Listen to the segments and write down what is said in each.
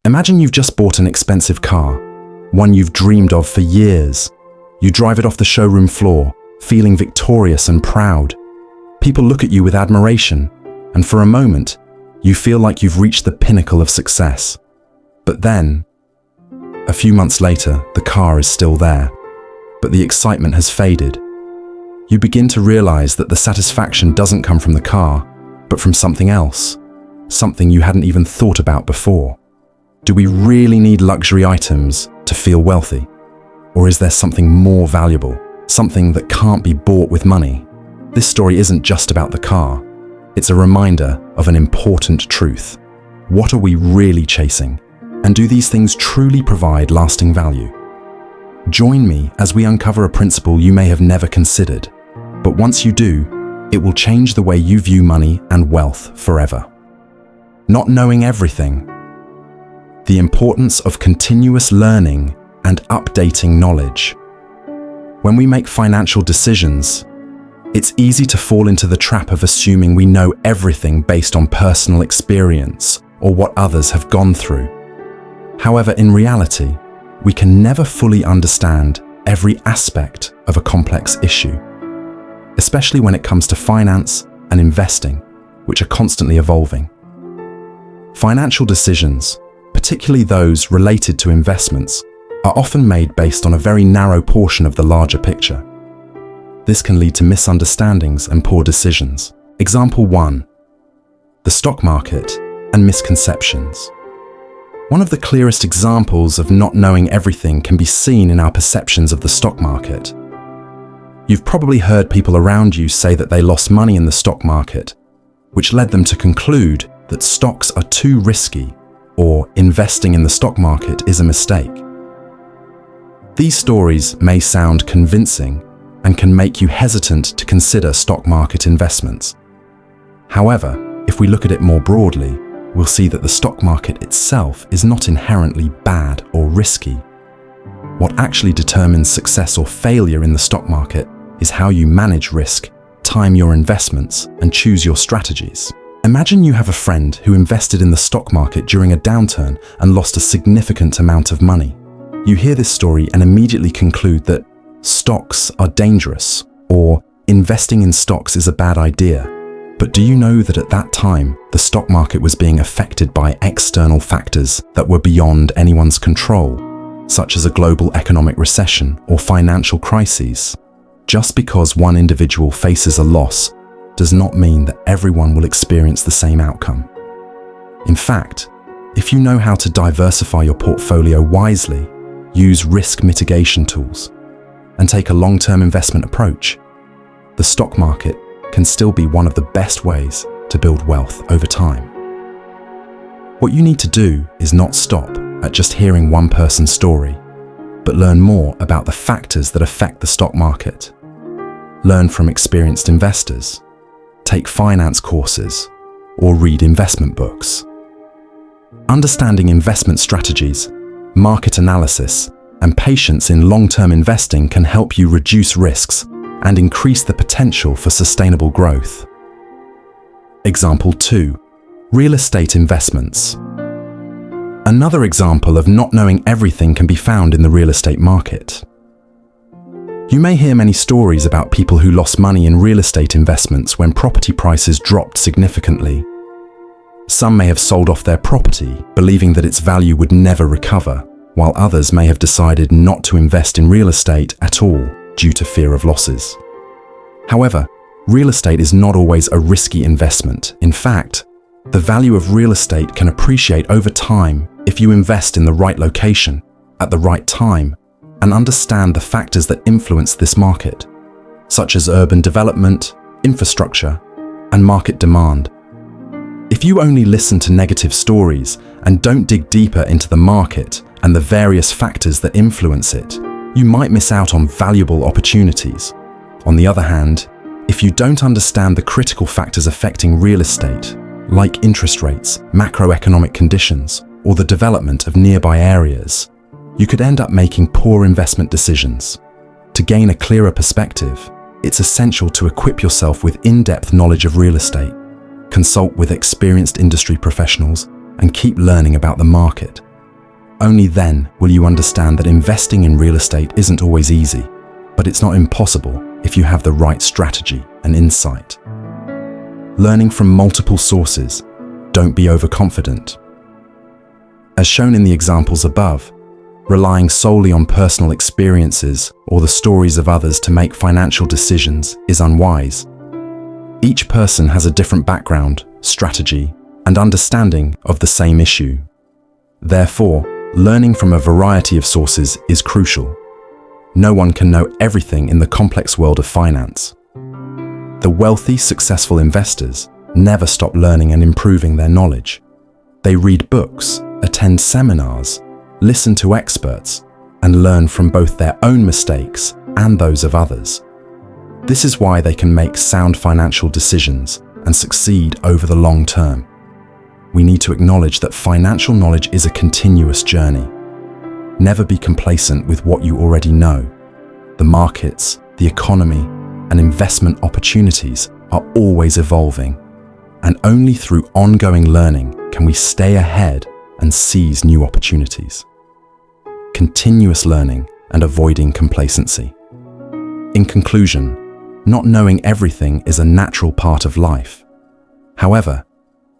Imagine you've just bought an expensive car, one you've dreamed of for years. You drive it off the showroom floor, feeling victorious and proud. People look at you with admiration, and for a moment, you feel like you've reached the pinnacle of success. But then, a few months later, the car is still there, but the excitement has faded. You begin to realize that the satisfaction doesn't come from the car, but from something else, something you hadn't even thought about before. Do we really need luxury items to feel wealthy? Or is there something more valuable, something that can't be bought with money? This story isn't just about the car. It's a reminder of an important truth. What are we really chasing? And do these things truly provide lasting value? Join me as we uncover a principle you may have never considered, but once you do, it will change the way you view money and wealth forever. Not knowing everything. The importance of continuous learning and updating knowledge. When we make financial decisions, it's easy to fall into the trap of assuming we know everything based on personal experience or what others have gone through. However, in reality, we can never fully understand every aspect of a complex issue, especially when it comes to finance and investing, which are constantly evolving. Financial decisions, particularly those related to investments, are often made based on a very narrow portion of the larger picture. This can lead to misunderstandings and poor decisions. Example 1. The stock market and misconceptions. One of the clearest examples of not knowing everything can be seen in our perceptions of the stock market. You've probably heard people around you say that they lost money in the stock market, which led them to conclude that stocks are too risky or investing in the stock market is a mistake. These stories may sound convincing and can make you hesitant to consider stock market investments. However, if we look at it more broadly, we'll see that the stock market itself is not inherently bad or risky. What actually determines success or failure in the stock market is how you manage risk, time your investments, and choose your strategies. Imagine you have a friend who invested in the stock market during a downturn and lost a significant amount of money. You hear this story and immediately conclude that stocks are dangerous or investing in stocks is a bad idea. But do you know that at that time, the stock market was being affected by external factors that were beyond anyone's control, such as a global economic recession or financial crises? Just because one individual faces a loss does not mean that everyone will experience the same outcome. In fact, if you know how to diversify your portfolio wisely, use risk mitigation tools, and take a long-term investment approach, the stock market can still be one of the best ways to build wealth over time. What you need to do is not stop at just hearing one person's story, but learn more about the factors that affect the stock market. Learn from experienced investors, take finance courses, or read investment books. Understanding investment strategies, market analysis, and patience in long-term investing can help you reduce risks and increase the potential for sustainable growth. Example 2. Real estate investments. Another example of not knowing everything can be found in the real estate market. You may hear many stories about people who lost money in real estate investments when property prices dropped significantly. Some may have sold off their property, believing that its value would never recover, while others may have decided not to invest in real estate at all due to fear of losses. However, real estate is not always a risky investment. In fact, the value of real estate can appreciate over time if you invest in the right location, at the right time, and understand the factors that influence this market, such as urban development, infrastructure, and market demand. If you only listen to negative stories and don't dig deeper into the market and the various factors that influence it, you might miss out on valuable opportunities. On the other hand, if you don't understand the critical factors affecting real estate, like interest rates, macroeconomic conditions, or the development of nearby areas, you could end up making poor investment decisions. To gain a clearer perspective, it's essential to equip yourself with in-depth knowledge of real estate, consult with experienced industry professionals, and keep learning about the market. Only then will you understand that investing in real estate isn't always easy, but it's not impossible if you have the right strategy and insight. Learning from multiple sources. Don't be overconfident. As shown in the examples above, relying solely on personal experiences or the stories of others to make financial decisions is unwise. Each person has a different background, strategy, and understanding of the same issue. Therefore, learning from a variety of sources is crucial. No one can know everything in the complex world of finance. The wealthy, successful investors never stop learning and improving their knowledge. They read books, attend seminars, listen to experts, and learn from both their own mistakes and those of others. This is why they can make sound financial decisions and succeed over the long term. We need to acknowledge that financial knowledge is a continuous journey. Never be complacent with what you already know. The markets, the economy, and investment opportunities are always evolving, and only through ongoing learning can we stay ahead and seize new opportunities. Continuous learning and avoiding complacency. In conclusion, not knowing everything is a natural part of life. However,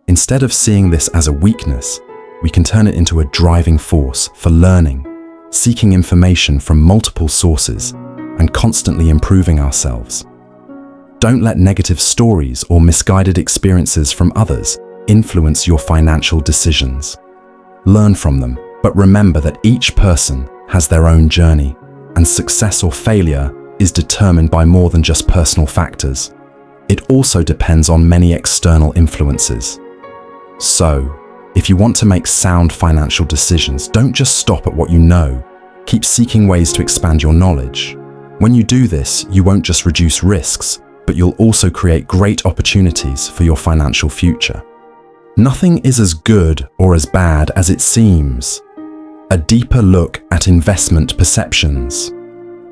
instead of seeing this as a weakness, we can turn it into a driving force for learning, seeking information from multiple sources, and constantly improving ourselves. Don't let negative stories or misguided experiences from others influence your financial decisions. Learn from them, but remember that each person has their own journey, and success or failure is determined by more than just personal factors. It also depends on many external influences. So, if you want to make sound financial decisions, don't just stop at what you know. Keep seeking ways to expand your knowledge. When you do this, you won't just reduce risks, but you'll also create great opportunities for your financial future. Nothing is as good or as bad as it seems. A deeper look at investment perceptions.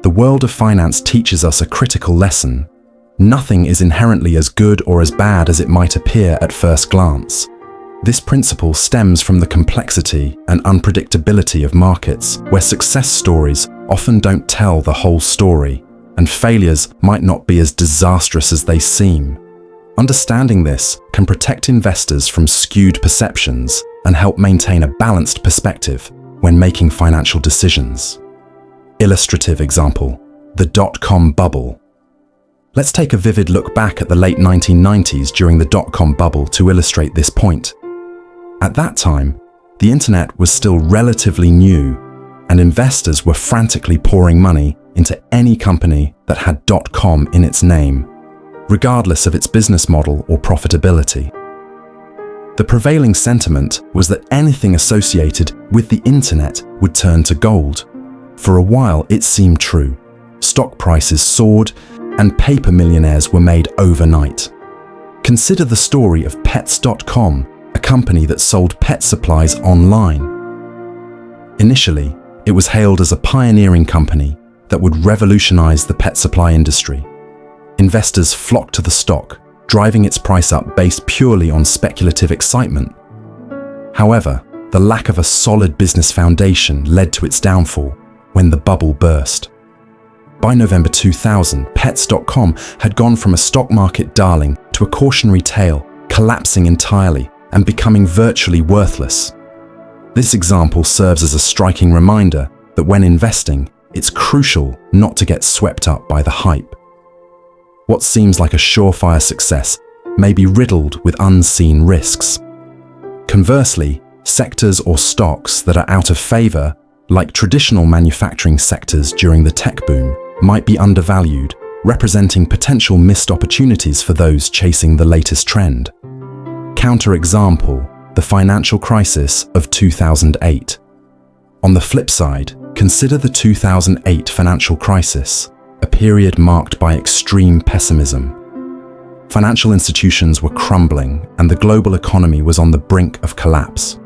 The world of finance teaches us a critical lesson. Nothing is inherently as good or as bad as it might appear at first glance. This principle stems from the complexity and unpredictability of markets, where success stories often don't tell the whole story, and failures might not be as disastrous as they seem. Understanding this can protect investors from skewed perceptions and help maintain a balanced perspective when making financial decisions. Illustrative example, the dot-com bubble. Let's take a vivid look back at the late 1990s during the dot-com bubble to illustrate this point. At that time, the internet was still relatively new, and investors were frantically pouring money into any company that had .com in its name, regardless of its business model or profitability. The prevailing sentiment was that anything associated with the internet would turn to gold. For a while, it seemed true. Stock prices soared, and paper millionaires were made overnight. Consider the story of Pets.com, a company that sold pet supplies online. Initially, it was hailed as a pioneering company that would revolutionize the pet supply industry. Investors flocked to the stock, driving its price up based purely on speculative excitement. However, the lack of a solid business foundation led to its downfall when the bubble burst. By November 2000, Pets.com had gone from a stock market darling to a cautionary tale, collapsing entirely and becoming virtually worthless. This example serves as a striking reminder that when investing, it's crucial not to get swept up by the hype. What seems like a surefire success may be riddled with unseen risks. Conversely, sectors or stocks that are out of favor, like traditional manufacturing sectors during the tech boom, might be undervalued, representing potential missed opportunities for those chasing the latest trend. Counterexample, the financial crisis of 2008. On the flip side, consider the 2008 financial crisis, a period marked by extreme pessimism. Financial institutions were crumbling, and the global economy was on the brink of collapse.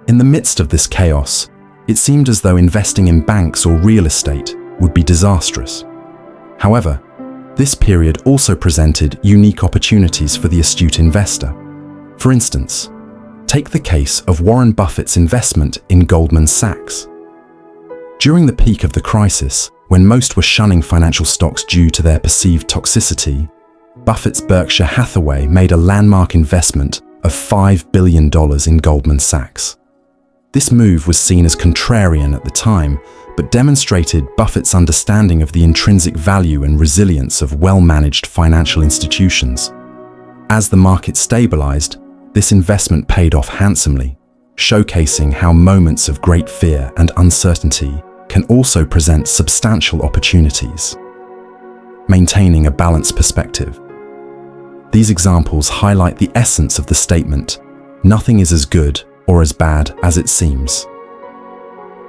In the midst of this chaos, it seemed as though investing in banks or real estate would be disastrous. However, this period also presented unique opportunities for the astute investor. For instance, Take the case of Warren Buffett's investment in Goldman Sachs. During the peak of the crisis, when most were shunning financial stocks due to their perceived toxicity, Buffett's Berkshire Hathaway made a landmark investment of $5 billion in Goldman Sachs. This move was seen as contrarian at the time, but demonstrated Buffett's understanding of the intrinsic value and resilience of well-managed financial institutions. As the market stabilized, this investment paid off handsomely, showcasing how moments of great fear and uncertainty can also present substantial opportunities. Maintaining a balanced perspective. These examples highlight the essence of the statement, "Nothing is as good or as bad as it seems."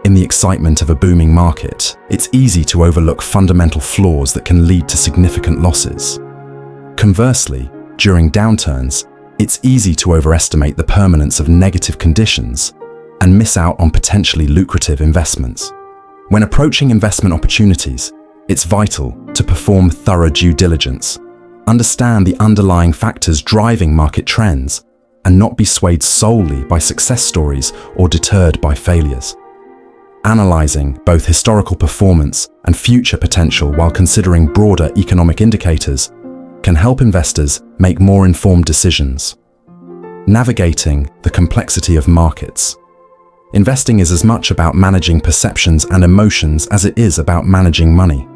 In the excitement of a booming market, it's easy to overlook fundamental flaws that can lead to significant losses. Conversely, during downturns, it's easy to overestimate the permanence of negative conditions and miss out on potentially lucrative investments. When approaching investment opportunities, it's vital to perform thorough due diligence, understand the underlying factors driving market trends, and not be swayed solely by success stories or deterred by failures. Analyzing both historical performance and future potential while considering broader economic indicators can help investors make more informed decisions. Navigating the complexity of markets. Investing is as much about managing perceptions and emotions as it is about managing money.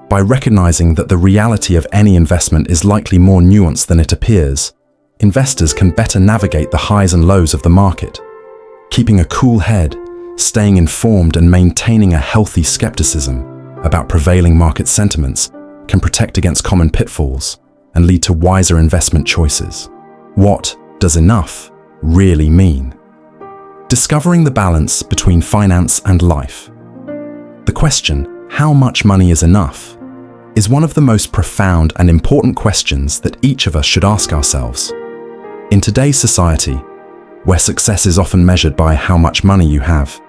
By recognizing that the reality of any investment is likely more nuanced than it appears, investors can better navigate the highs and lows of the market. Keeping a cool head, staying informed, and maintaining a healthy skepticism about prevailing market sentiments can protect against common pitfalls and lead to wiser investment choices. What does enough really mean? Discovering the balance between finance and life. The question, how much money is enough, is one of the most profound and important questions that each of us should ask ourselves. In today's society, where success is often measured by how much money you have,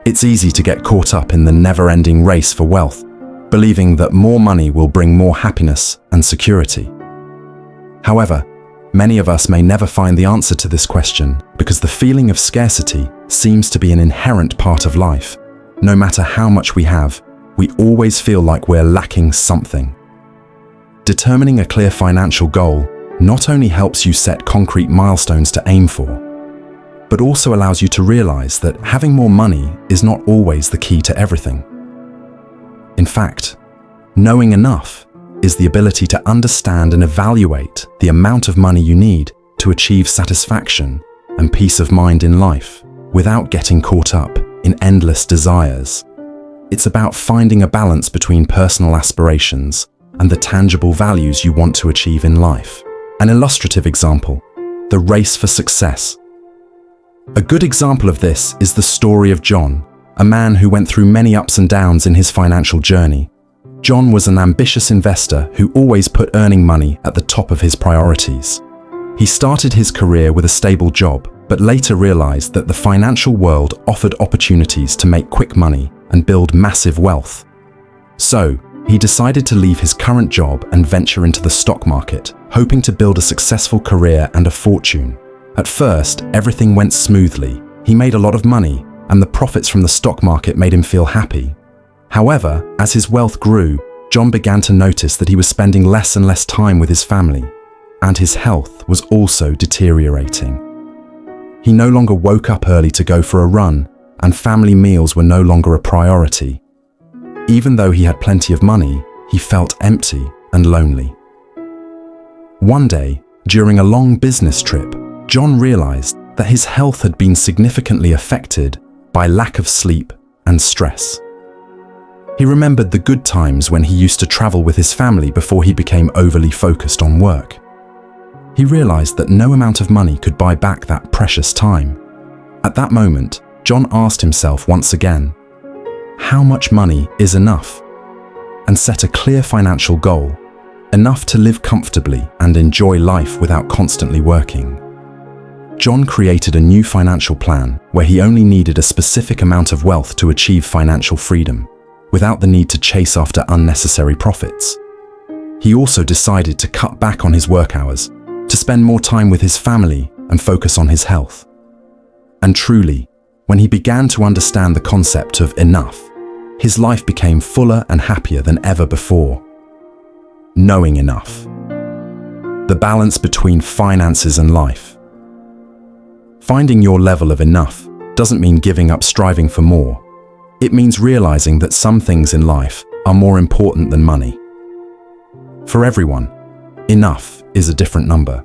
it's easy to get caught up in the never-ending race for wealth, believing that more money will bring more happiness and security. However, many of us may never find the answer to this question because the feeling of scarcity seems to be an inherent part of life. No matter how much we have, we always feel like we're lacking something. Determining a clear financial goal not only helps you set concrete milestones to aim for, but also allows you to realize that having more money is not always the key to everything. In fact, knowing enough is the ability to understand and evaluate the amount of money you need to achieve satisfaction and peace of mind in life without getting caught up in endless desires. It's about finding a balance between personal aspirations and the tangible values you want to achieve in life. An illustrative example, the race for success. A good example of this is the story of John, a man who went through many ups and downs in his financial journey. John was an ambitious investor who always put earning money at the top of his priorities. He started his career with a stable job, but later realized that the financial world offered opportunities to make quick money and build massive wealth. So, he decided to leave his current job and venture into the stock market, hoping to build a successful career and a fortune. At first, everything went smoothly. He made a lot of money, and the profits from the stock market made him feel happy. However, as his wealth grew, John began to notice that he was spending less and less time with his family, and his health was also deteriorating. He no longer woke up early to go for a run, and family meals were no longer a priority. Even though he had plenty of money, he felt empty and lonely. One day, during a long business trip, John realized that his health had been significantly affected by lack of sleep and stress. He remembered the good times when he used to travel with his family before he became overly focused on work. He realized that no amount of money could buy back that precious time. At that moment, John asked himself once again, how much money is enough? And set a clear financial goal, enough to live comfortably and enjoy life without constantly working. John created a new financial plan where he only needed a specific amount of wealth to achieve financial freedom, without the need to chase after unnecessary profits. He also decided to cut back on his work hours, to spend more time with his family and focus on his health. And truly, when he began to understand the concept of enough, his life became fuller and happier than ever before. Knowing enough. The balance between finances and life. Finding your level of enough doesn't mean giving up striving for more. It means realizing that some things in life are more important than money. For everyone, enough is a different number.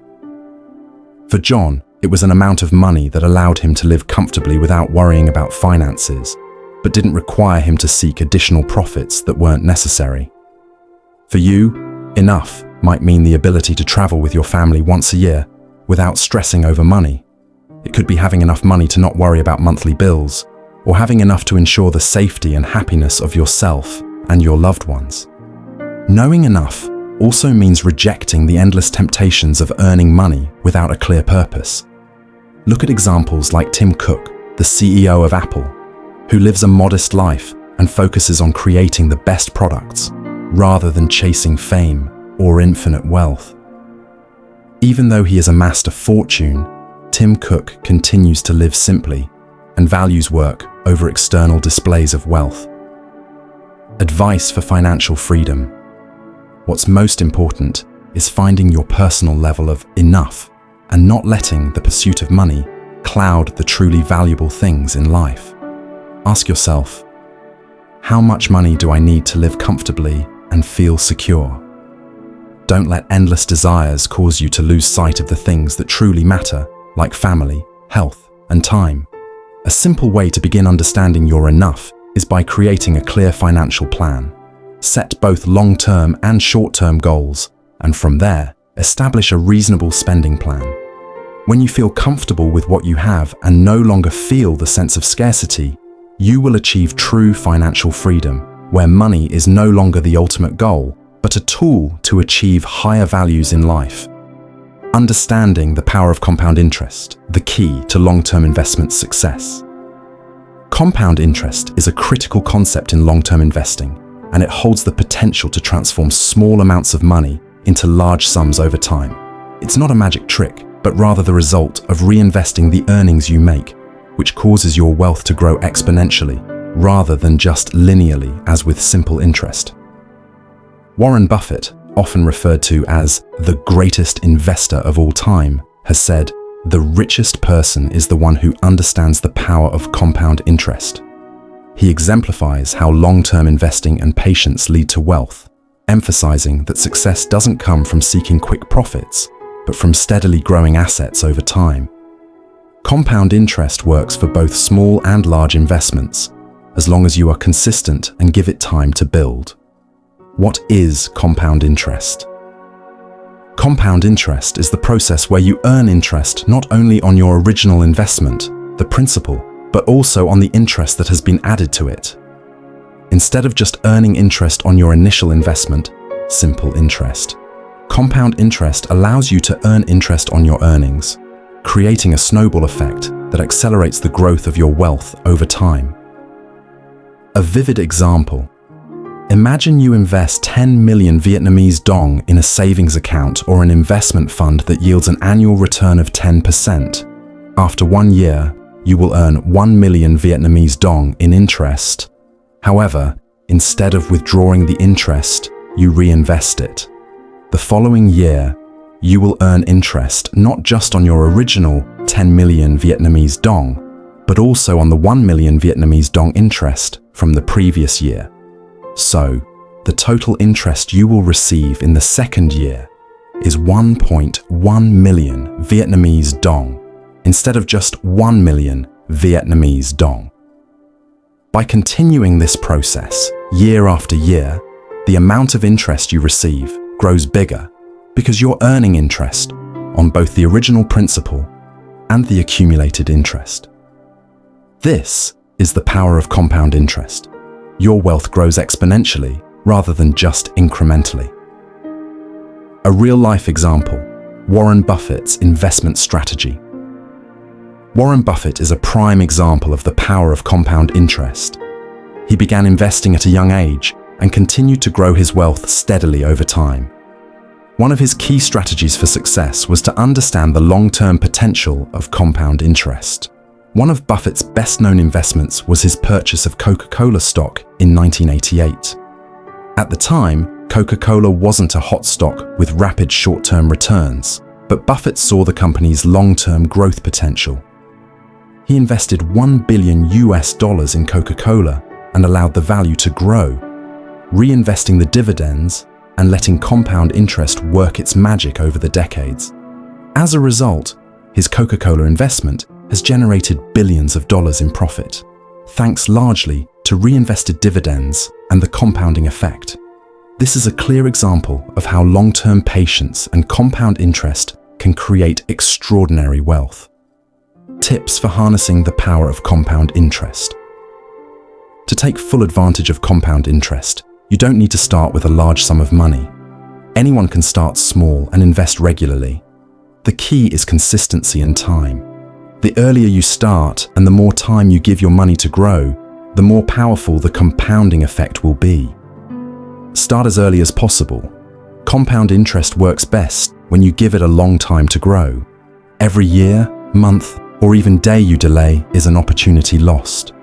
For John, it was an amount of money that allowed him to live comfortably without worrying about finances, but didn't require him to seek additional profits that weren't necessary. For you, enough might mean the ability to travel with your family once a year without stressing over money. It could be having enough money to not worry about monthly bills, or having enough to ensure the safety and happiness of yourself and your loved ones. Knowing enough also means rejecting the endless temptations of earning money without a clear purpose. Look at examples like Tim Cook, the CEO of Apple, who lives a modest life and focuses on creating the best products rather than chasing fame or infinite wealth. Even though he has amassed a fortune, Tim Cook continues to live simply and values work over external displays of wealth. Advice for financial freedom. What's most important is finding your personal level of enough and not letting the pursuit of money cloud the truly valuable things in life. Ask yourself, how much money do I need to live comfortably and feel secure? Don't let endless desires cause you to lose sight of the things that truly matter, like family, health, and time. A simple way to begin understanding your enough is by creating a clear financial plan. Set both long-term and short-term goals, and from there, establish a reasonable spending plan. When you feel comfortable with what you have and no longer feel the sense of scarcity, you will achieve true financial freedom, where money is no longer the ultimate goal, but a tool to achieve higher values in life. Understanding the power of compound interest, the key to long-term investment success. Compound interest is a critical concept in long-term investing, and it holds the potential to transform small amounts of money into large sums over time. It's not a magic trick, but rather the result of reinvesting the earnings you make, which causes your wealth to grow exponentially, rather than just linearly as with simple interest. Warren Buffett, often referred to as the greatest investor of all time, has said, "The richest person is the one who understands the power of compound interest." He exemplifies how long-term investing and patience lead to wealth, emphasizing that success doesn't come from seeking quick profits, but from steadily growing assets over time. Compound interest works for both small and large investments, as long as you are consistent and give it time to build. What is compound interest? Compound interest is the process where you earn interest not only on your original investment, the principal, but also on the interest that has been added to it. Instead of just earning interest on your initial investment, simple interest, compound interest allows you to earn interest on your earnings, creating a snowball effect that accelerates the growth of your wealth over time. A vivid example. Imagine you invest 10 million Vietnamese dong in a savings account or an investment fund that yields an annual return of 10%. After 1 year, you will earn 1 million Vietnamese dong in interest. However, instead of withdrawing the interest, you reinvest it. The following year, you will earn interest not just on your original 10 million Vietnamese dong, but also on the 1 million Vietnamese dong interest from the previous year. So, the total interest you will receive in the second year is 1.1 million Vietnamese dong, instead of just 1 million Vietnamese dong. By continuing this process year after year, the amount of interest you receive grows bigger because you're earning interest on both the original principal and the accumulated interest. This is the power of compound interest. Your wealth grows exponentially rather than just incrementally. A real-life example, Warren Buffett's investment strategy. Warren Buffett is a prime example of the power of compound interest. He began investing at a young age and continued to grow his wealth steadily over time. One of his key strategies for success was to understand the long-term potential of compound interest. One of Buffett's best-known investments was his purchase of Coca-Cola stock in 1988. At the time, Coca-Cola wasn't a hot stock with rapid short-term returns, but Buffett saw the company's long-term growth potential. He invested $1 billion in Coca-Cola and allowed the value to grow, reinvesting the dividends and letting compound interest work its magic over the decades. As a result, his Coca-Cola investment has generated billions of dollars in profit, thanks largely to reinvested dividends and the compounding effect. This is a clear example of how long-term patience and compound interest can create extraordinary wealth. Tips for harnessing the power of compound interest. To take full advantage of compound interest, you don't need to start with a large sum of money. Anyone can start small and invest regularly. The key is consistency and time. The earlier you start and the more time you give your money to grow, the more powerful the compounding effect will be. Start as early as possible. Compound interest works best when you give it a long time to grow. Every year, month, or even day you delay is an opportunity lost.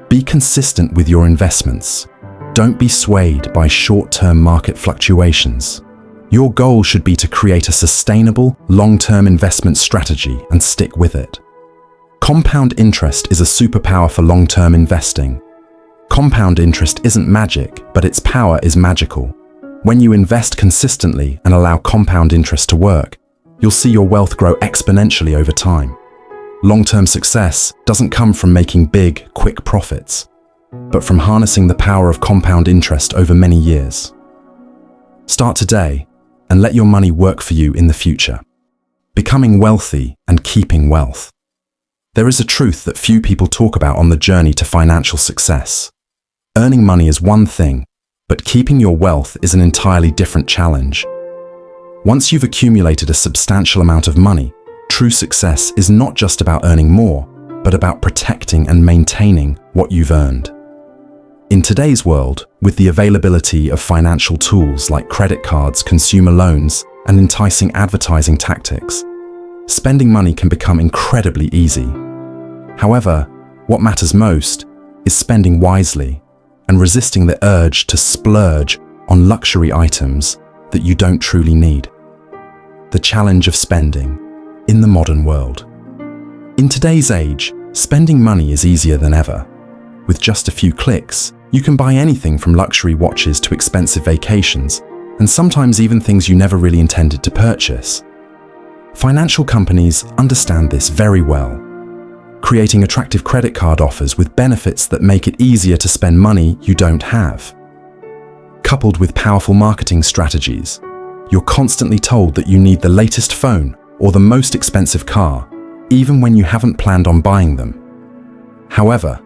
Be consistent with your investments. Don't be swayed by short-term market fluctuations. Your goal should be to create a sustainable, long-term investment strategy and stick with it. Compound interest is a superpower for long-term investing. Compound interest isn't magic, but its power is magical. When you invest consistently and allow compound interest to work, you'll see your wealth grow exponentially over time. Long-term success doesn't come from making big, quick profits, but from harnessing the power of compound interest over many years. Start today and let your money work for you in the future. Becoming wealthy and keeping wealth. There is a truth that few people talk about on the journey to financial success. Earning money is one thing, but keeping your wealth is an entirely different challenge. Once you've accumulated a substantial amount of money, true success is not just about earning more, but about protecting and maintaining what you've earned. In today's world, with the availability of financial tools like credit cards, consumer loans, and enticing advertising tactics, spending money can become incredibly easy. However, what matters most is spending wisely and resisting the urge to splurge on luxury items that you don't truly need. The challenge of spending in the modern world. In today's age, spending money is easier than ever. With just a few clicks, you can buy anything from luxury watches to expensive vacations, and sometimes even things you never really intended to purchase. Financial companies understand this very well, creating attractive credit card offers with benefits that make it easier to spend money you don't have. Coupled with powerful marketing strategies, you're constantly told that you need the latest phone or the most expensive car, even when you haven't planned on buying them. However,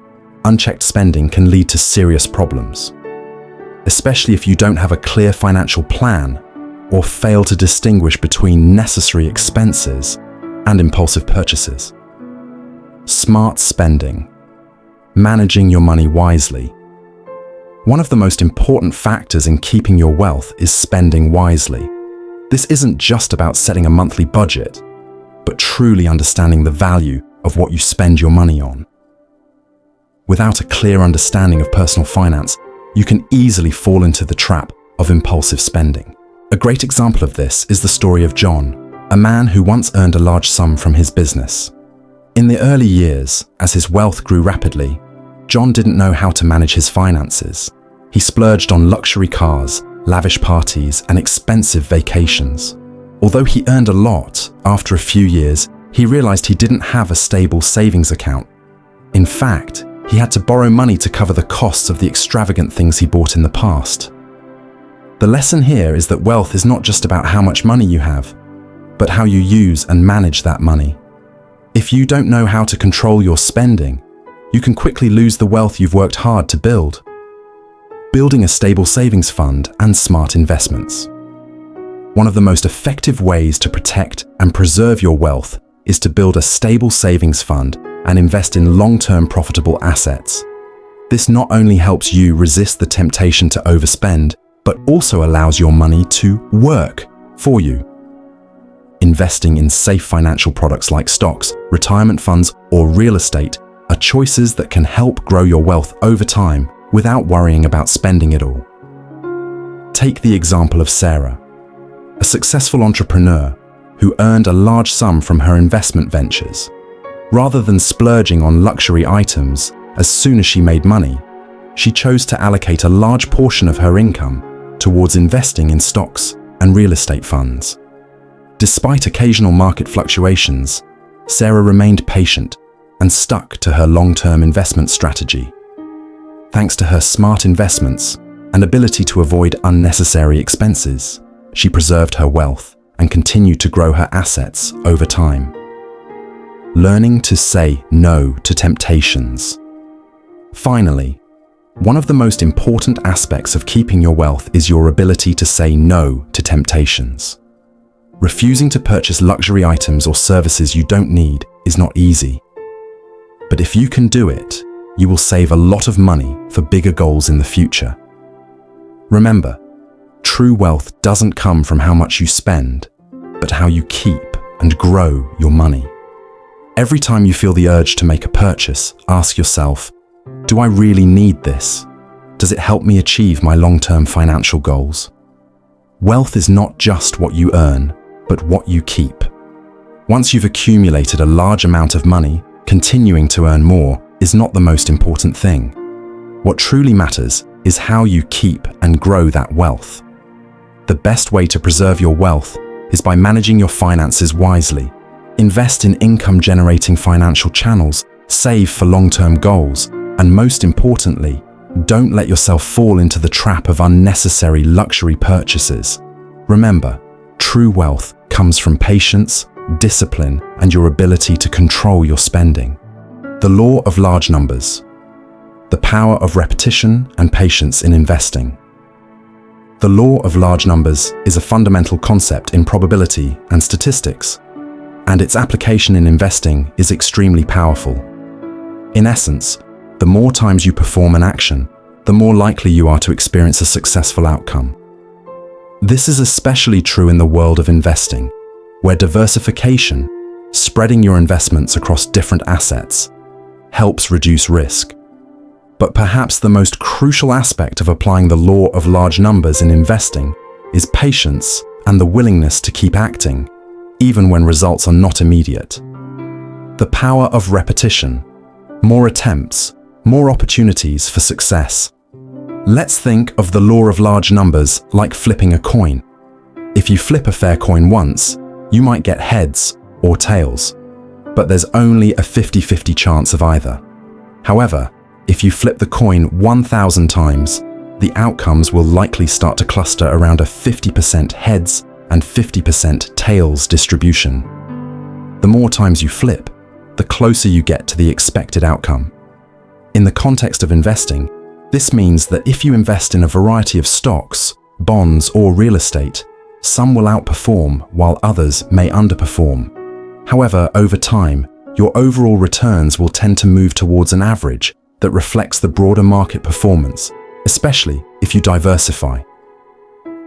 unchecked spending can lead to serious problems, especially if you don't have a clear financial plan or fail to distinguish between necessary expenses and impulsive purchases. Smart spending. Managing your money wisely. One of the most important factors in keeping your wealth is spending wisely. This isn't just about setting a monthly budget, but truly understanding the value of what you spend your money on. Without a clear understanding of personal finance, you can easily fall into the trap of impulsive spending. A great example of this is the story of John, a man who once earned a large sum from his business. In the early years, as his wealth grew rapidly, John didn't know how to manage his finances. He splurged on luxury cars, lavish parties, and expensive vacations. Although he earned a lot, after a few years, he realized he didn't have a stable savings account. In fact, he had to borrow money to cover the costs of the extravagant things he bought in the past. The lesson here is that wealth is not just about how much money you have, but how you use and manage that money. If you don't know how to control your spending, you can quickly lose the wealth you've worked hard to build. Building a stable savings fund and smart investments. One of the most effective ways to protect and preserve your wealth is to build a stable savings fund and invest in long-term profitable assets. This not only helps you resist the temptation to overspend, but also allows your money to work for you. Investing in safe financial products like stocks, retirement funds, or real estate are choices that can help grow your wealth over time without worrying about spending it all. Take the example of Sarah, a successful entrepreneur who earned a large sum from her investment ventures. Rather than splurging on luxury items as soon as she made money, she chose to allocate a large portion of her income towards investing in stocks and real estate funds. Despite occasional market fluctuations, Sarah remained patient and stuck to her long-term investment strategy. Thanks to her smart investments and ability to avoid unnecessary expenses, she preserved her wealth and continued to grow her assets over time. Learning to say no to temptations. Finally, one of the most important aspects of keeping your wealth is your ability to say no to temptations. Refusing to purchase luxury items or services you don't need is not easy. But if you can do it, you will save a lot of money for bigger goals in the future. Remember, true wealth doesn't come from how much you spend, but how you keep and grow your money. Every time you feel the urge to make a purchase, ask yourself, do I really need this? Does it help me achieve my long-term financial goals? Wealth is not just what you earn, but what you keep. Once you've accumulated a large amount of money, continuing to earn more is not the most important thing. What truly matters is how you keep and grow that wealth. The best way to preserve your wealth is by managing your finances wisely. Invest in income-generating financial channels, save for long-term goals, and most importantly, don't let yourself fall into the trap of unnecessary luxury purchases. Remember, true wealth comes from patience, discipline, and your ability to control your spending. The law of large numbers. The power of repetition and patience in investing. The law of large numbers is a fundamental concept in probability and statistics, and its application in investing is extremely powerful. In essence, the more times you perform an action, the more likely you are to experience a successful outcome. This is especially true in the world of investing, where diversification, spreading your investments across different assets, helps reduce risk. But perhaps the most crucial aspect of applying the law of large numbers in investing is patience and the willingness to keep acting, even when results are not immediate. The power of repetition. More attempts, more opportunities for success. Let's think of the law of large numbers like flipping a coin. If you flip a fair coin once, you might get heads or tails, but there's only a 50-50 chance of either. However, if you flip the coin 1,000 times, the outcomes will likely start to cluster around a 50% heads and 50% tails distribution. The more times you flip, the closer you get to the expected outcome. In the context of investing, this means that if you invest in a variety of stocks, bonds, or real estate, some will outperform while others may underperform. However, over time, your overall returns will tend to move towards an average that reflects the broader market performance, especially if you diversify.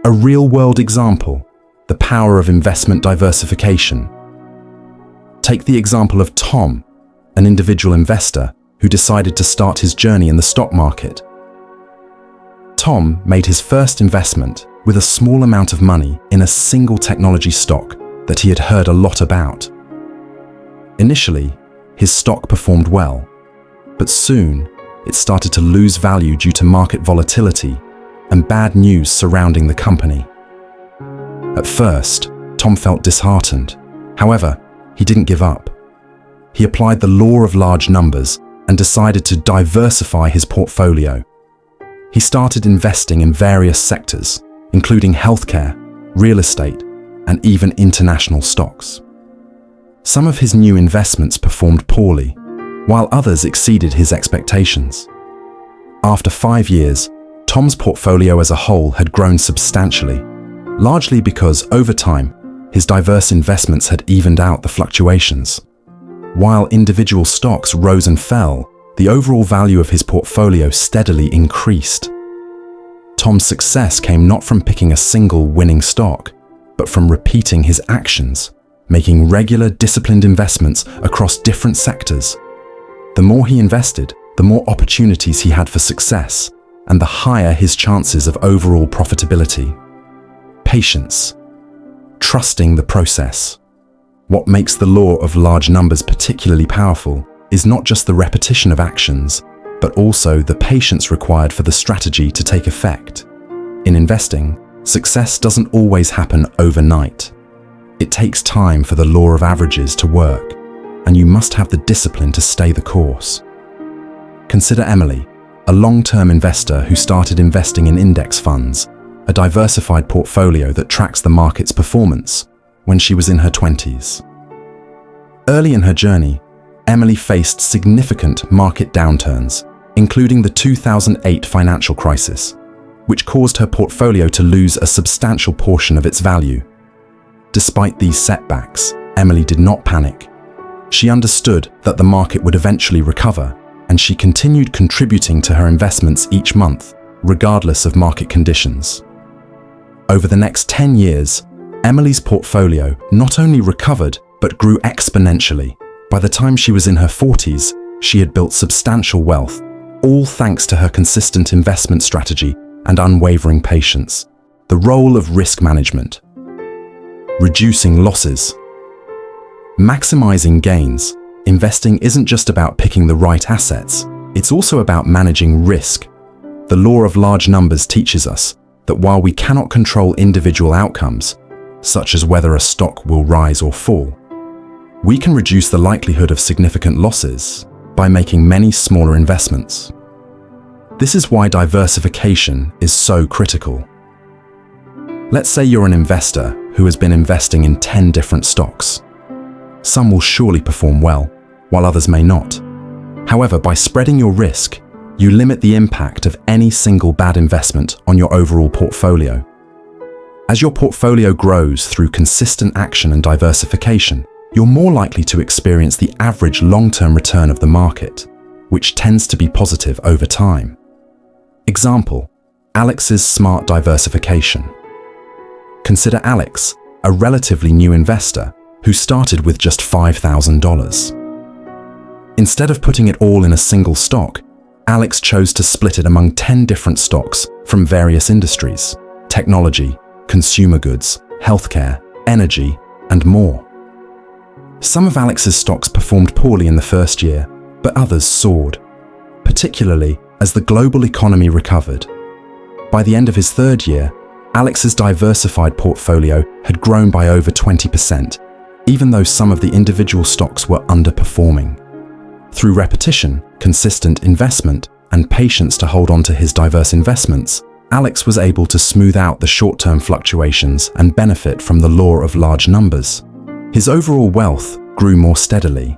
A real-world example, the power of investment diversification. Take the example of Tom, an individual investor who decided to start his journey in the stock market. Tom made his first investment with a small amount of money in a single technology stock that he had heard a lot about. Initially, his stock performed well, but soon it started to lose value due to market volatility and bad news surrounding the company. At first, Tom felt disheartened. However, he didn't give up. He applied the law of large numbers and decided to diversify his portfolio. He started investing in various sectors, including healthcare, real estate, and even international stocks. Some of his new investments performed poorly, while others exceeded his expectations. After 5 years, Tom's portfolio as a whole had grown substantially, largely because over time, his diverse investments had evened out the fluctuations. While individual stocks rose and fell, the overall value of his portfolio steadily increased. Tom's success came not from picking a single winning stock, but from repeating his actions, making regular, disciplined investments across different sectors. The more he invested, the more opportunities he had for success, and the higher his chances of overall profitability. Patience. Trusting the process. What makes the law of large numbers particularly powerful is not just the repetition of actions, but also the patience required for the strategy to take effect. In investing, success doesn't always happen overnight. It takes time for the law of averages to work, and you must have the discipline to stay the course. Consider Emily, a long-term investor who started investing in index funds, a diversified portfolio that tracks the market's performance, when she was in her 20s. Early in her journey, Emily faced significant market downturns, including the 2008 financial crisis, which caused her portfolio to lose a substantial portion of its value. Despite these setbacks, Emily did not panic. She understood that the market would eventually recover, and she continued contributing to her investments each month, regardless of market conditions. Over the next 10 years, Emily's portfolio not only recovered, but grew exponentially. By the time she was in her 40s, she had built substantial wealth, all thanks to her consistent investment strategy and unwavering patience. The role of risk management. Reducing losses. Maximizing gains. Investing isn't just about picking the right assets, it's also about managing risk. The law of large numbers teaches us that while we cannot control individual outcomes, such as whether a stock will rise or fall, we can reduce the likelihood of significant losses by making many smaller investments. This is why diversification is so critical. Let's say you're an investor who has been investing in 10 different stocks. Some will surely perform well, while others may not. However, by spreading your risk, you limit the impact of any single bad investment on your overall portfolio. As your portfolio grows through consistent action and diversification, you're more likely to experience the average long-term return of the market, which tends to be positive over time. Example, Alex's smart diversification. Consider Alex, a relatively new investor who started with just $5,000. Instead of putting it all in a single stock, Alex chose to split it among 10 different stocks from various industries: technology, consumer goods, healthcare, energy, and more. Some of Alex's stocks performed poorly in the first year, but others soared, particularly as the global economy recovered. By the end of his third year, Alex's diversified portfolio had grown by over 20%, even though some of the individual stocks were underperforming. Through repetition, consistent investment, and patience to hold on to his diverse investments, Alex was able to smooth out the short-term fluctuations and benefit from the law of large numbers. His overall wealth grew more steadily,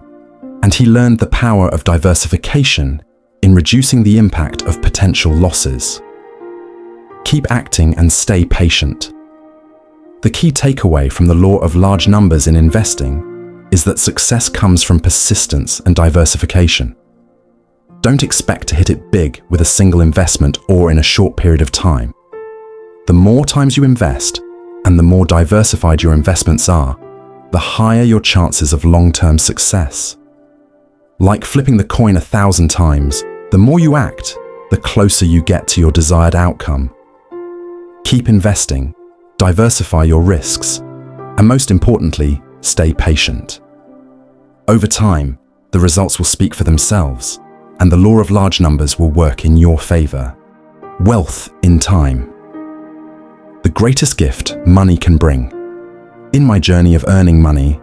and he learned the power of diversification in reducing the impact of potential losses. Keep acting and stay patient. The key takeaway from the law of large numbers in investing is that success comes from persistence and diversification. Don't expect to hit it big with a single investment or in a short period of time. The more times you invest and the more diversified your investments are, the higher your chances of long-term success. Like flipping the coin 1,000 times, the more you act, the closer you get to your desired outcome. Keep investing, diversify your risks, and most importantly, stay patient. Over time, the results will speak for themselves, and the law of large numbers will work in your favor. Wealth in time. The greatest gift money can bring. In my journey of earning money,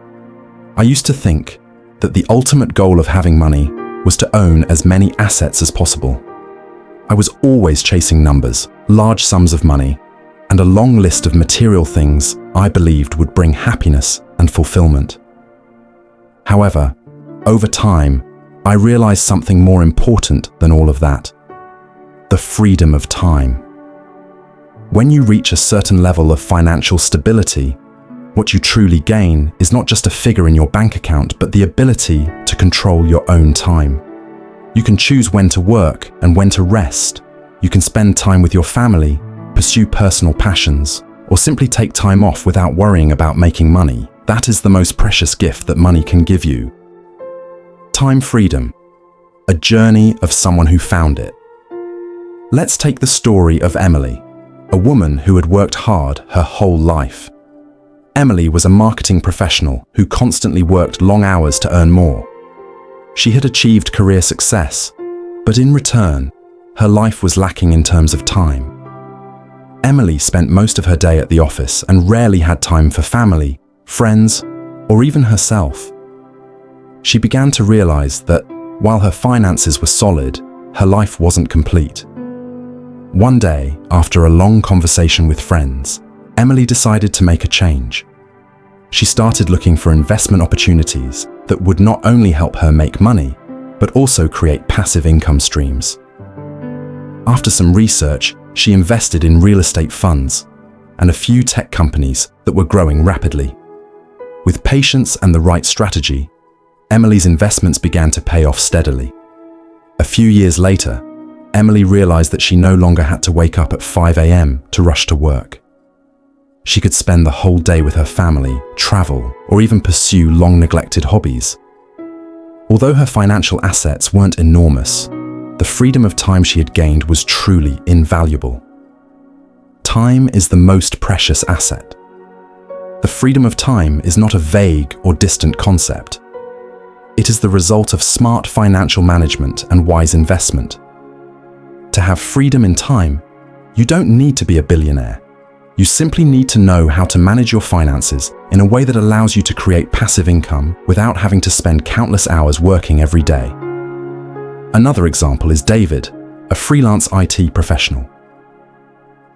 I used to think that the ultimate goal of having money was to own as many assets as possible. I was always chasing numbers, large sums of money, and a long list of material things I believed would bring happiness and fulfillment. However, over time, I realized something more important than all of that: the freedom of time. When you reach a certain level of financial stability, what you truly gain is not just a figure in your bank account, but the ability to control your own time. You can choose when to work and when to rest. You can spend time with your family, pursue personal passions, or simply take time off without worrying about making money. That is the most precious gift that money can give you. Time freedom, a journey of someone who found it. Let's take the story of Emily, a woman who had worked hard her whole life. Emily was a marketing professional who constantly worked long hours to earn more. She had achieved career success, but in return, her life was lacking in terms of time. Emily spent most of her day at the office and rarely had time for family, friends, or even herself. She began to realize that while her finances were solid, her life wasn't complete. One day, after a long conversation with friends, Emily decided to make a change. She started looking for investment opportunities that would not only help her make money, but also create passive income streams. After some research, she invested in real estate funds and a few tech companies that were growing rapidly. With patience and the right strategy, Emily's investments began to pay off steadily. A few years later, Emily realized that she no longer had to wake up at 5 a.m. to rush to work. She could spend the whole day with her family, travel, or even pursue long-neglected hobbies. Although her financial assets weren't enormous, the freedom of time she had gained was truly invaluable. Time is the most precious asset. The freedom of time is not a vague or distant concept. It is the result of smart financial management and wise investment. To have freedom in time, you don't need to be a billionaire. You simply need to know how to manage your finances in a way that allows you to create passive income without having to spend countless hours working every day. Another example is David, a freelance IT professional.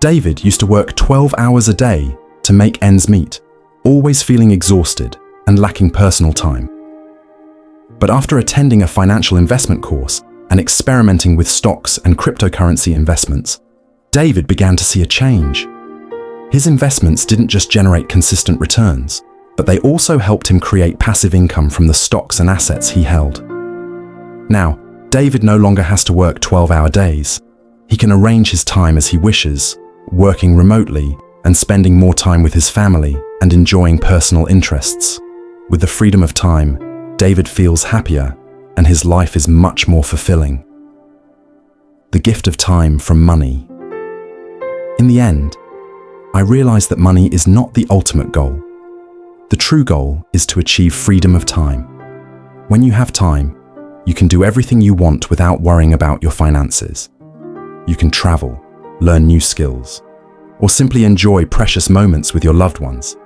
David used to work 12 hours a day to make ends meet, always feeling exhausted and lacking personal time. But after attending a financial investment course and experimenting with stocks and cryptocurrency investments, David began to see a change. His investments didn't just generate consistent returns, but they also helped him create passive income from the stocks and assets he held. Now, David no longer has to work 12-hour days. He can arrange his time as he wishes, working remotely and spending more time with his family and enjoying personal interests. With the freedom of time, David feels happier and his life is much more fulfilling. The gift of time from money. In the end, I realized that money is not the ultimate goal. The true goal is to achieve freedom of time. When you have time, you can do everything you want without worrying about your finances. You can travel, learn new skills, or simply enjoy precious moments with your loved ones.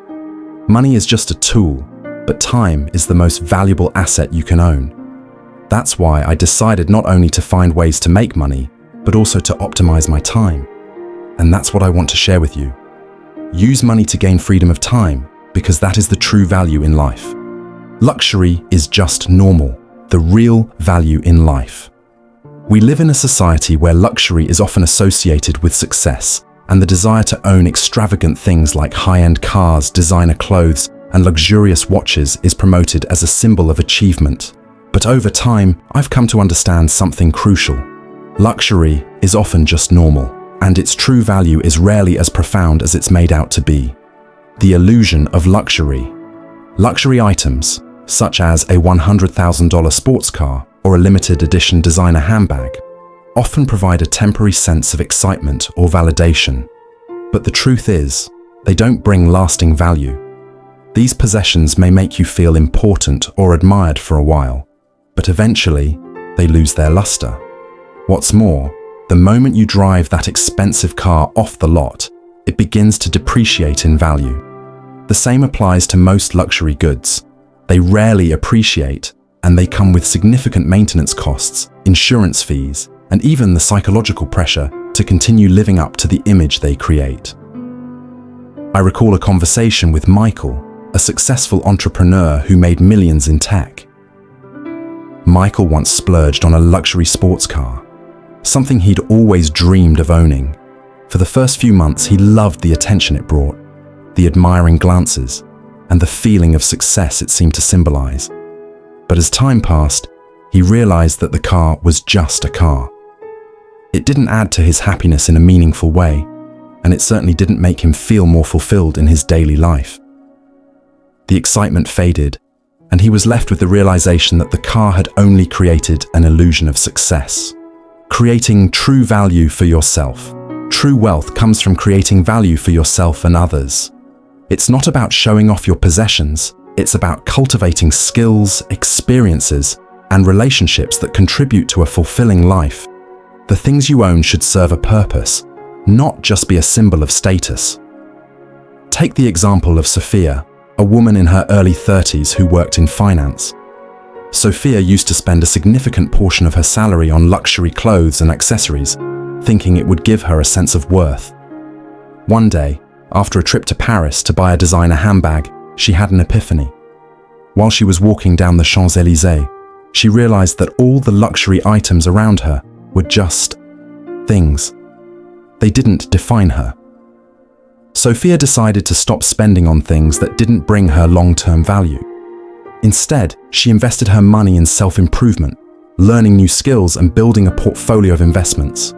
Money is just a tool, but time is the most valuable asset you can own. That's why I decided not only to find ways to make money, but also to optimize my time. And that's what I want to share with you. Use money to gain freedom of time, because that is the true value in life. Luxury is just normal, the real value in life. We live in a society where luxury is often associated with success, and the desire to own extravagant things like high-end cars, designer clothes, and luxurious watches is promoted as a symbol of achievement. But over time, I've come to understand something crucial. Luxury is often just normal, and its true value is rarely as profound as it's made out to be. The illusion of luxury. Luxury items, such as a $100,000 sports car or a limited edition designer handbag, often provide a temporary sense of excitement or validation. But the truth is, they don't bring lasting value. These possessions may make you feel important or admired for a while, but eventually, they lose their luster. What's more, the moment you drive that expensive car off the lot, it begins to depreciate in value. The same applies to most luxury goods. They rarely appreciate, and they come with significant maintenance costs, insurance fees, and even the psychological pressure to continue living up to the image they create. I recall a conversation with Michael, a successful entrepreneur who made millions in tech. Michael once splurged on a luxury sports car, something he'd always dreamed of owning. For the first few months, he loved the attention it brought, the admiring glances, and the feeling of success it seemed to symbolize. But as time passed, he realized that the car was just a car. It didn't add to his happiness in a meaningful way. and it certainly didn't make him feel more fulfilled in his daily life. The excitement faded, and he was left with the realization that the car had only created an illusion of success. Creating true value for yourself. True wealth comes from creating value for yourself and others. It's not about showing off your possessions, it's about cultivating skills, experiences, and relationships that contribute to a fulfilling life. The things you own should serve a purpose, not just be a symbol of status. Take the example of Sophia, a woman in her early 30s who worked in finance. Sophia used to spend a significant portion of her salary on luxury clothes and accessories, thinking it would give her a sense of worth. One day, after a trip to Paris to buy a designer handbag, she had an epiphany. While she was walking down the Champs-Élysées, she realized that all the luxury items around her were just things. They didn't define her. Sophia decided to stop spending on things that didn't bring her long-term value. Instead, she invested her money in self-improvement, learning new skills and building a portfolio of investments.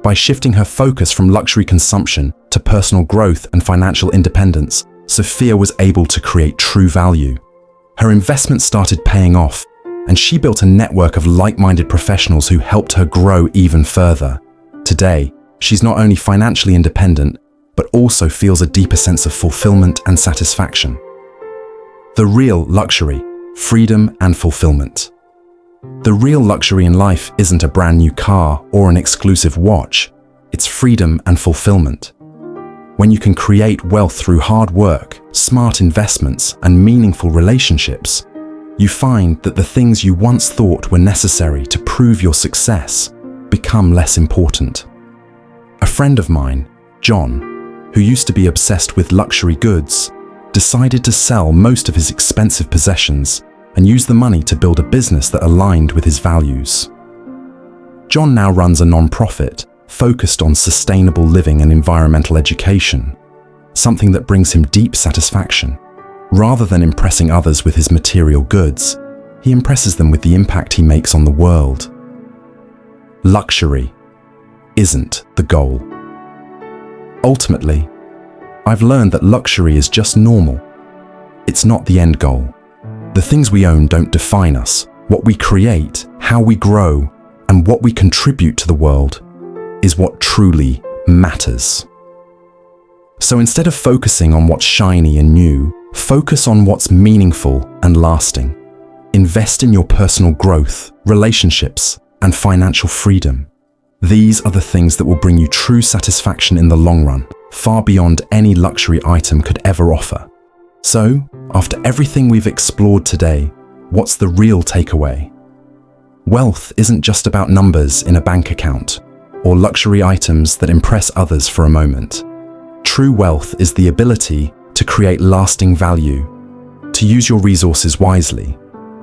By shifting her focus from luxury consumption to personal growth and financial independence, Sophia was able to create true value. Her investments started paying off, and she built a network of like-minded professionals who helped her grow even further. Today, she's not only financially independent, but also feels a deeper sense of fulfillment and satisfaction. The real luxury, freedom and fulfillment. The real luxury in life isn't a brand new car or an exclusive watch, it's freedom and fulfillment. When you can create wealth through hard work, smart investments, and meaningful relationships, you find that the things you once thought were necessary to prove your success become less important. A friend of mine, John, who used to be obsessed with luxury goods, decided to sell most of his expensive possessions and use the money to build a business that aligned with his values. John now runs a non-profit focused on sustainable living and environmental education, something that brings him deep satisfaction. Rather than impressing others with his material goods, he impresses them with the impact he makes on the world. Luxury isn't the goal. Ultimately, I've learned that luxury is just normal. It's not the end goal. The things we own don't define us. What we create, how we grow, and what we contribute to the world is what truly matters. So instead of focusing on what's shiny and new, focus on what's meaningful and lasting. Invest in your personal growth, relationships, and financial freedom. These are the things that will bring you true satisfaction in the long run, far beyond any luxury item could ever offer. So, after everything we've explored today, what's the real takeaway? Wealth isn't just about numbers in a bank account or luxury items that impress others for a moment. True wealth is the ability to create lasting value, to use your resources wisely,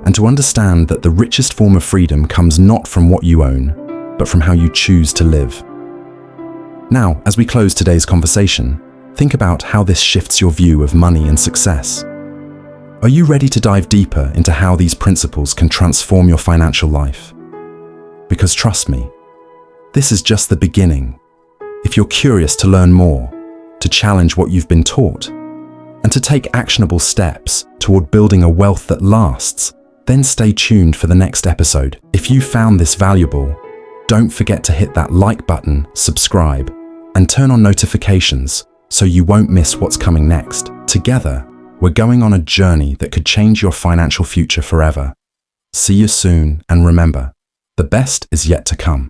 and to understand that the richest form of freedom comes not from what you own, but from how you choose to live. Now, as we close today's conversation, think about how this shifts your view of money and success. Are you ready to dive deeper into how these principles can transform your financial life? Because trust me, this is just the beginning. If you're curious to learn more, to challenge what you've been taught, and to take actionable steps toward building a wealth that lasts, then stay tuned for the next episode. If you found this valuable, don't forget to hit that like button, subscribe, and turn on notifications so you won't miss what's coming next. Together, we're going on a journey that could change your financial future forever. See you soon, and remember, the best is yet to come.